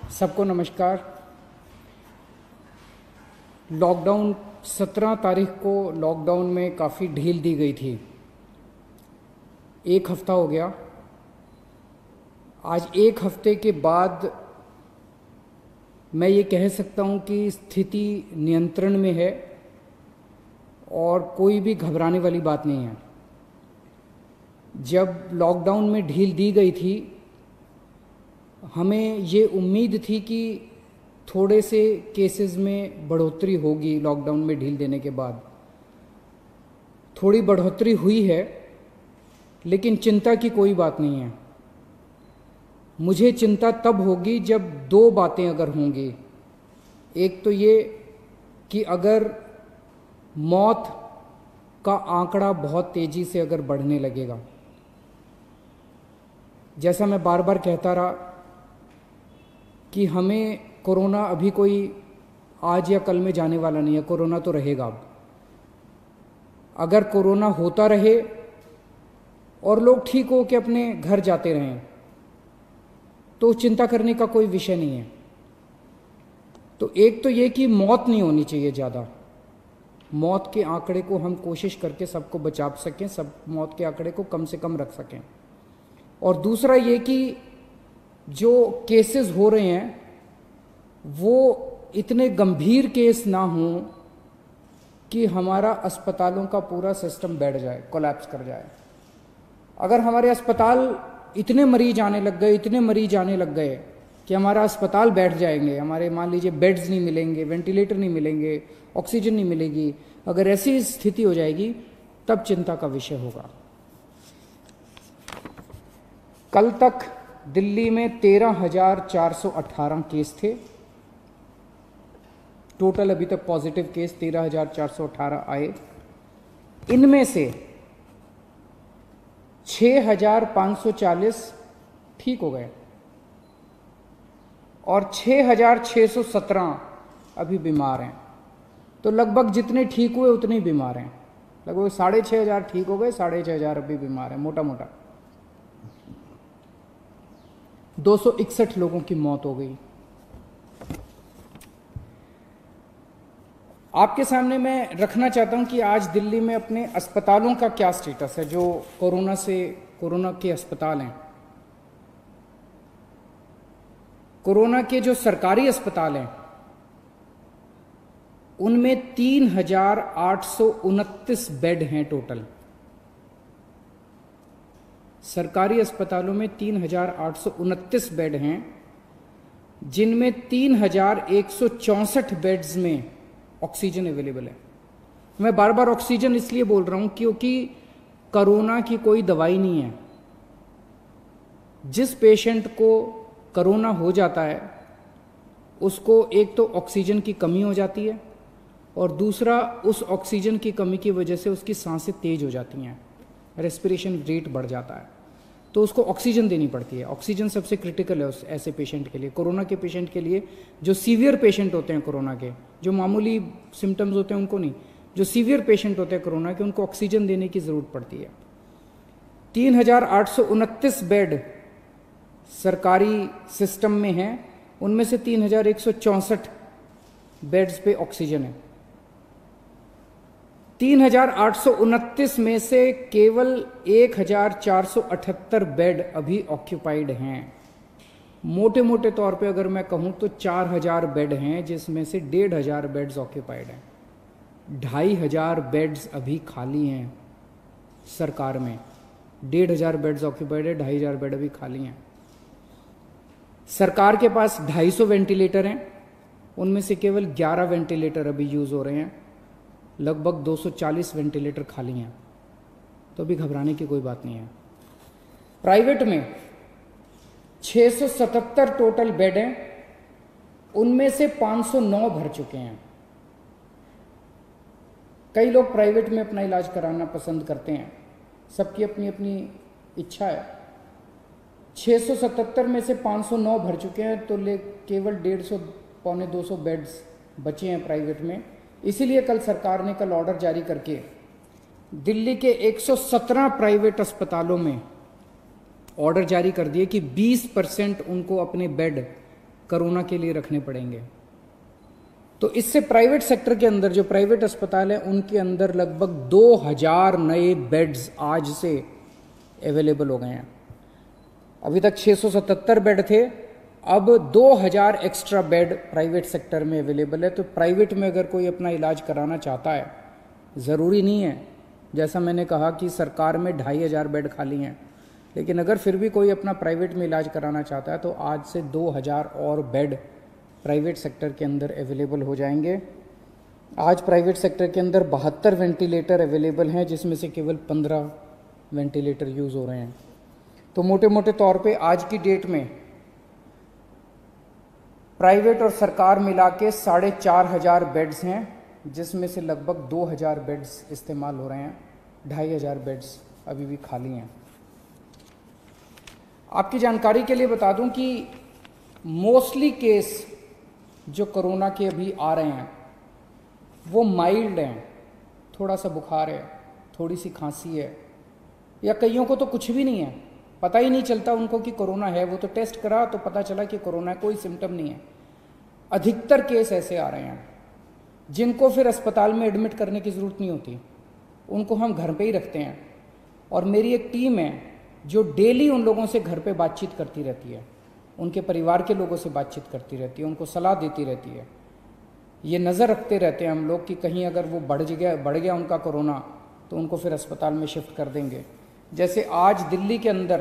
सबको नमस्कार। लॉकडाउन 17 तारीख को लॉकडाउन में काफ़ी ढील दी गई थी। एक हफ्ता हो गया। आज एक हफ्ते के बाद मैं ये कह सकता हूँ कि स्थिति नियंत्रण में है और कोई भी घबराने वाली बात नहीं है। जब लॉकडाउन में ढील दी गई थी, हमें ये उम्मीद थी कि थोड़े से केसेस में बढ़ोतरी होगी। लॉकडाउन में ढील देने के बाद थोड़ी बढ़ोतरी हुई है, लेकिन चिंता की कोई बात नहीं है। मुझे चिंता तब होगी जब दो बातें अगर होंगी। एक तो ये कि अगर मौत का आंकड़ा बहुत तेज़ी से अगर बढ़ने लगेगा, जैसा मैं बार बार कहता रहा कि हमें कोरोना अभी कोई आज या कल में जाने वाला नहीं है। कोरोना तो रहेगा। अब अगर कोरोना होता रहे और लोग ठीक हो के अपने घर जाते रहें तो चिंता करने का कोई विषय नहीं है। तो एक तो ये कि मौत नहीं होनी चाहिए ज़्यादा। मौत के आंकड़े को हम कोशिश करके सबको बचा सकें, सब मौत के आंकड़े को कम से कम रख सकें। और दूसरा ये कि जो केसेस हो रहे हैं वो इतने गंभीर केस ना हों कि हमारा अस्पतालों का पूरा सिस्टम बैठ जाए, कोलैप्स कर जाए। अगर हमारे अस्पताल इतने मरीज आने लग गए कि हमारा अस्पताल बैठ जाएंगे, हमारे मान लीजिए बेड्स नहीं मिलेंगे, वेंटिलेटर नहीं मिलेंगे, ऑक्सीजन नहीं मिलेगी, अगर ऐसी स्थिति हो जाएगी तब चिंता का विषय होगा। कल तक दिल्ली में 13,418 केस थे टोटल। अभी तक पॉजिटिव केस 13,418 आए। इनमें से 6,540 ठीक हो गए और 6,617 अभी बीमार हैं। तो लगभग जितने ठीक हुए उतने ही बीमार हैं। लगभग 6,500 ठीक हो गए, 6,500 अभी बीमार हैं। मोटा मोटा 261 लोगों की मौत हो गई। आपके सामने मैं रखना चाहता हूं कि आज दिल्ली में अपने अस्पतालों का क्या स्टेटस है। जो कोरोना के अस्पताल हैं, कोरोना के जो सरकारी अस्पताल हैं, उनमें 3,829 बेड हैं टोटल। सरकारी अस्पतालों में 3,829 बेड हैं, जिनमें 3,164 बेड्स में ऑक्सीजन अवेलेबल है। मैं बार बार ऑक्सीजन इसलिए बोल रहा हूं क्योंकि कोरोना की कोई दवाई नहीं है। जिस पेशेंट को कोरोना हो जाता है उसको एक तो ऑक्सीजन की कमी हो जाती है और दूसरा उस ऑक्सीजन की कमी की वजह से उसकी सांसें तेज हो जाती हैं, रेस्पिरेशन रेट बढ़ जाता है, तो उसको ऑक्सीजन देनी पड़ती है। ऑक्सीजन सबसे क्रिटिकल है उस ऐसे पेशेंट के लिए। कोरोना के पेशेंट के लिए, जो सीवियर पेशेंट होते हैं कोरोना के, जो मामूली सिम्टम्स होते हैं उनको नहीं, जो सीवियर पेशेंट होते हैं कोरोना के, उनको ऑक्सीजन देने की ज़रूरत पड़ती है। 3,829 बेड सरकारी सिस्टम में हैं, उनमें से 3,164 बेड्स पे ऑक्सीजन है। 3,829 में से केवल 1,478 बेड अभी ऑक्यूपाइड हैं। मोटे मोटे तौर पे अगर मैं कहूं तो 4,000 बेड हैं, जिसमें से 1,500 बेड्स ऑक्यूपाइड हैं। 2,500 बेड्स अभी खाली हैं सरकार में। 1,500 बेड्स ऑक्यूपाइड है, 2,500 बेड अभी खाली हैं। सरकार के पास 250 वेंटिलेटर हैं, उनमें से केवल 11 वेंटिलेटर अभी यूज़ हो रहे हैं। लगभग 240 वेंटिलेटर खाली हैं, तो अभी घबराने की कोई बात नहीं है। प्राइवेट में 677 टोटल बेड हैं, उनमें से 509 भर चुके हैं। कई लोग प्राइवेट में अपना इलाज कराना पसंद करते हैं, सबकी अपनी अपनी इच्छा है। 677 में से 509 भर चुके हैं, तो केवल 150 पौने 200 बेड्स बचे हैं प्राइवेट में। इसीलिए कल सरकार ने ऑर्डर जारी करके दिल्ली के 117 प्राइवेट अस्पतालों में ऑर्डर जारी कर दिए कि 20% उनको अपने बेड कोरोना के लिए रखने पड़ेंगे। तो इससे प्राइवेट सेक्टर के अंदर जो प्राइवेट अस्पताल हैं उनके अंदर लगभग 2000 नए बेड्स आज से अवेलेबल हो गए हैं। अभी तक 677 बेड थे, अब 2000 एक्स्ट्रा बेड प्राइवेट सेक्टर में अवेलेबल है। तो प्राइवेट में अगर कोई अपना इलाज कराना चाहता है, ज़रूरी नहीं है, जैसा मैंने कहा कि सरकार में 2500 बेड खाली हैं, लेकिन अगर फिर भी कोई अपना प्राइवेट में इलाज कराना चाहता है तो आज से 2000 और बेड प्राइवेट सेक्टर के अंदर अवेलेबल हो जाएंगे। आज प्राइवेट सेक्टर के अंदर 72 वेंटिलेटर अवेलेबल हैं, जिसमें से केवल 15 वेंटिलेटर यूज़ हो रहे हैं। तो मोटे मोटे तौर पे आज की डेट में प्राइवेट और सरकार मिला के 4500 बेड्स हैं, जिसमें से लगभग 2000 बेड्स इस्तेमाल हो रहे हैं, 2500 बेड्स अभी भी खाली हैं। आपकी जानकारी के लिए बता दूं कि मोस्टली केस जो कोरोना के अभी आ रहे हैं वो माइल्ड हैं, थोड़ा सा बुखार है, थोड़ी सी खांसी है, या कईयों को तो कुछ भी नहीं है, पता ही नहीं चलता उनको कि कोरोना है। वो तो टेस्ट करा तो पता चला कि कोरोना है, कोई सिम्टम नहीं है। अधिकतर केस ऐसे आ रहे हैं जिनको फिर अस्पताल में एडमिट करने की ज़रूरत नहीं होती, उनको हम घर पे ही रखते हैं। और मेरी एक टीम है जो डेली उन लोगों से घर पे बातचीत करती रहती है, उनके परिवार के लोगों से बातचीत करती रहती है, उनको सलाह देती रहती है। ये नज़र रखते रहते हैं हम लोग कि कहीं अगर वो बढ़ गया उनका कोरोना तो उनको फिर अस्पताल में शिफ्ट कर देंगे। जैसे आज दिल्ली के अंदर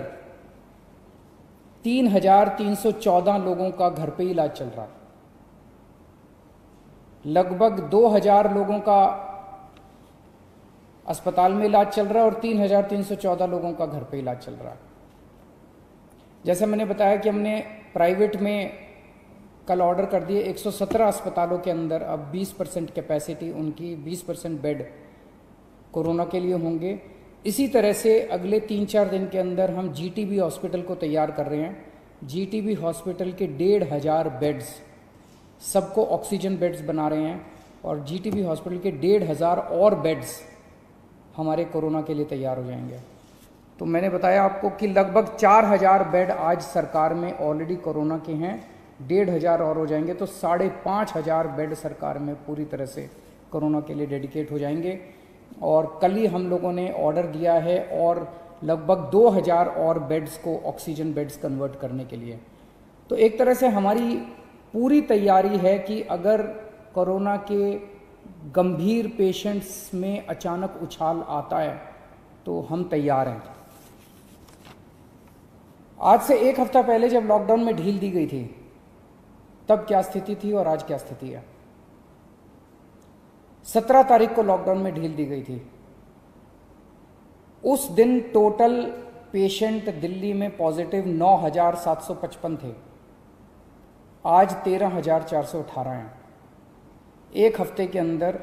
3314 लोगों का घर पे इलाज चल रहा है, लगभग 2000 लोगों का अस्पताल में इलाज चल रहा है और 3314 लोगों का घर पे इलाज चल रहा है। जैसे मैंने बताया कि हमने प्राइवेट में कल ऑर्डर कर दिए 117 अस्पतालों के अंदर अब 20% कैपेसिटी उनकी, 20% बेड कोरोना के लिए होंगे। इसी तरह से अगले 3-4 दिन के अंदर हम जीटीबी हॉस्पिटल को तैयार कर रहे हैं। जीटीबी हॉस्पिटल के 1500 बेड्स, सबको ऑक्सीजन बेड्स बना रहे हैं, और जीटीबी हॉस्पिटल के 1500 और बेड्स हमारे कोरोना के लिए तैयार हो जाएंगे। तो मैंने बताया आपको कि लगभग 4000 बेड आज सरकार में ऑलरेडी कोरोना के हैं, 1500 और हो जाएंगे, तो 5500 बेड सरकार में पूरी तरह से कोरोना के लिए डेडिकेट हो जाएंगे। और कल ही हम लोगों ने ऑर्डर दिया है और लगभग 2000 और बेड्स को ऑक्सीजन बेड्स कन्वर्ट करने के लिए। तो एक तरह से हमारी पूरी तैयारी है कि अगर कोरोना के गंभीर पेशेंट्स में अचानक उछाल आता है तो हम तैयार हैं। आज से एक हफ्ता पहले जब लॉकडाउन में ढील दी गई थी तब क्या स्थिति थी और आज क्या स्थिति है। 17 तारीख को लॉकडाउन में ढील दी गई थी। उस दिन टोटल पेशेंट दिल्ली में पॉजिटिव 9755 थे, आज 13418 हैं। एक हफ्ते के अंदर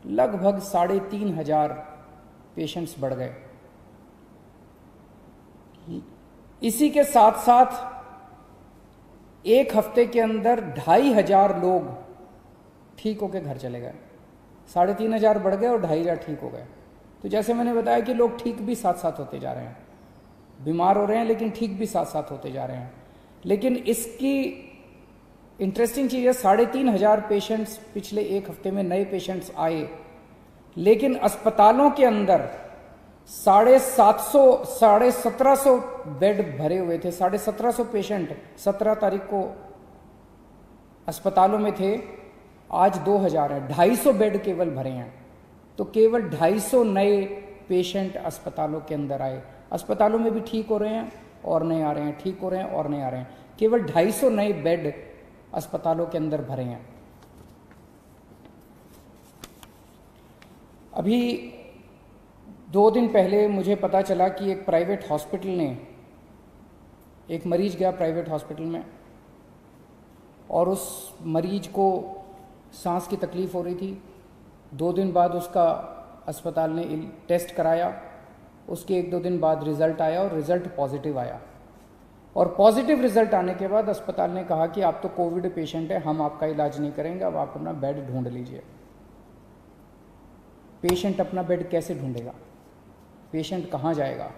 लगभग 3500 पेशेंट्स बढ़ गए। इसी के साथ साथ एक हफ्ते के अंदर 2500 लोग ठीक होकर घर चले गए। 3500 बढ़ गए और 2500 ठीक हो गए। तो जैसे मैंने बताया कि लोग ठीक भी साथ साथ होते जा रहे हैं, बीमार हो रहे हैं लेकिन ठीक भी साथ साथ होते जा रहे हैं। लेकिन इसकी इंटरेस्टिंग चीज़ है, 3500 पेशेंट्स पिछले एक हफ्ते में नए पेशेंट्स आए, लेकिन अस्पतालों के अंदर 1750 बेड भरे हुए थे। 1750 पेशेंट 17 तारीख को अस्पतालों में थे, आज 2000 है। 250 बेड केवल भरे हैं। तो केवल 250 नए पेशेंट अस्पतालों के अंदर आए। अस्पतालों में भी ठीक हो रहे हैं और नए आ रहे हैं, ठीक हो रहे हैं और नए आ रहे हैं। केवल 250 नए बेड अस्पतालों के अंदर भरे हैं। अभी 2 दिन पहले मुझे पता चला कि एक प्राइवेट हॉस्पिटल ने, एक मरीज गया प्राइवेट हॉस्पिटल में और उस मरीज को सांस की तकलीफ़ हो रही थी। 2 दिन बाद उसका अस्पताल ने टेस्ट कराया, उसके 1-2 दिन बाद रिज़ल्ट आया और रिज़ल्ट पॉजिटिव आया। और पॉजिटिव रिज़ल्ट आने के बाद अस्पताल ने कहा कि आप तो कोविड पेशेंट है, हम आपका इलाज नहीं करेंगे, अब आप अपना बेड ढूंढ लीजिए। पेशेंट अपना बेड कैसे ढूंढेगा? पेशेंट कहाँ जाएगा?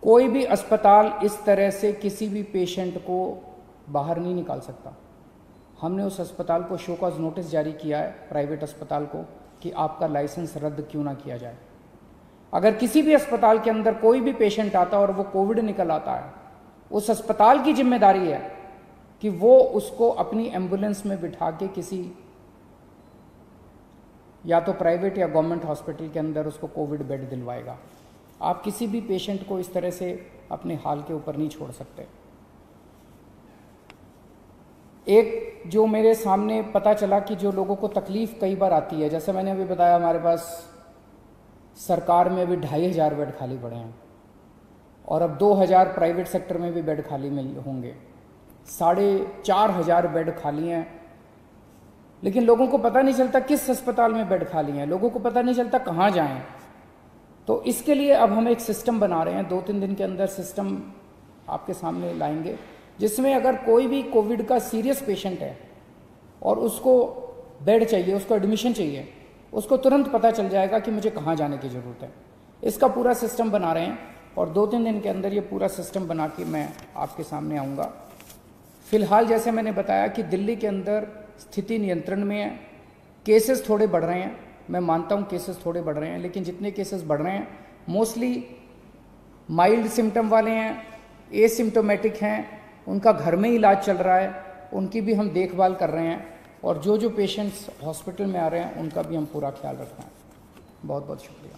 कोई भी अस्पताल इस तरह से किसी भी पेशेंट को बाहर नहीं निकाल सकता। हमने उस अस्पताल को शो कॉज नोटिस जारी किया है, प्राइवेट अस्पताल को, कि आपका लाइसेंस रद्द क्यों ना किया जाए। अगर किसी भी अस्पताल के अंदर कोई भी पेशेंट आता और वो कोविड निकल आता है, उस अस्पताल की जिम्मेदारी है कि वो उसको अपनी एम्बुलेंस में बिठा के किसी या तो प्राइवेट या गवर्नमेंट हॉस्पिटल के अंदर उसको कोविड बेड दिलवाएगा। आप किसी भी पेशेंट को इस तरह से अपने हाल के ऊपर नहीं छोड़ सकते। एक जो मेरे सामने पता चला कि जो लोगों को तकलीफ कई बार आती है, जैसे मैंने अभी बताया, हमारे पास सरकार में अभी 2500 बेड खाली पड़े हैं और अब 2000 प्राइवेट सेक्टर में भी बेड खाली होंगे, 4500 बेड खाली हैं, लेकिन लोगों को पता नहीं चलता किस अस्पताल में बेड खाली हैं, लोगों को पता नहीं चलता कहाँ जाएं। तो इसके लिए अब हम एक सिस्टम बना रहे हैं, 2-3 दिन के अंदर सिस्टम आपके सामने लाएंगे, जिसमें अगर कोई भी कोविड का सीरियस पेशेंट है और उसको बेड चाहिए, उसको एडमिशन चाहिए, उसको तुरंत पता चल जाएगा कि मुझे कहाँ जाने की ज़रूरत है। इसका पूरा सिस्टम बना रहे हैं और 2-3 दिन के अंदर ये पूरा सिस्टम बना के मैं आपके सामने आऊँगा। फिलहाल जैसे मैंने बताया कि दिल्ली के अंदर स्थिति नियंत्रण में है, केसेस थोड़े बढ़ रहे हैं, मैं मानता हूँ केसेस थोड़े बढ़ रहे हैं, लेकिन जितने केसेस बढ़ रहे हैं मोस्टली माइल्ड सिम्टम वाले हैं, एसिम्टोमेटिक हैं, उनका घर में इलाज चल रहा है, उनकी भी हम देखभाल कर रहे हैं और जो पेशेंट्स हॉस्पिटल में आ रहे हैं उनका भी हम पूरा ख्याल रख रहे हैं। बहुत बहुत शुक्रिया।